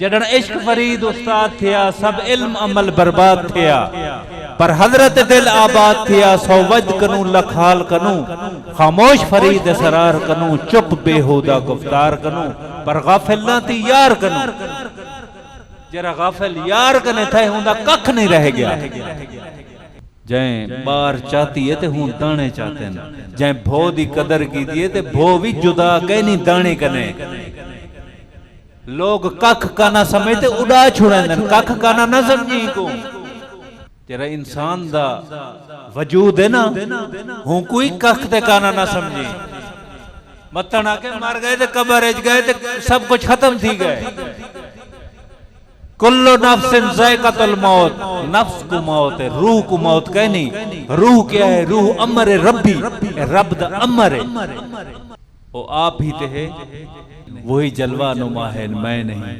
जडन इश्क फरीद उस्ताद थिया सब इल्म अमल बर्बाद थिया पर हजरत दिल आबाद थिया सौ वज कनू लखाल कनू खामोश फरीद सरार कनू चुप बेहुदा गुफ्तार कनू पर गाफिल ना थी यार कनू जरा गाफिल यार कने थे हुंदा कख नहीं रह गया जै बार चाहती है ते हूं दाने चाहते हैं जै भो दी कदर की दिए ते भो भी जुदा कहनी दाने कने लोग कख का ना समझते उड़ा छुड़ेंदे कख का ना समझी को तेरा इंसान दा वजूद है ना हूं कोई कख ते काना ना समझी मतन आके मर गए थे कब्र च गए थे सब कुछ खत्म थी गए कुल्लो नफ्सिन ज़ायक़तुल मौत नफ्स को मौत है रूह को मौत कहनी रूह क्या है रूह अमर रब्बी रब दा अमर है वो आप ही ते है वही जलवा नुमा है मैं नहीं।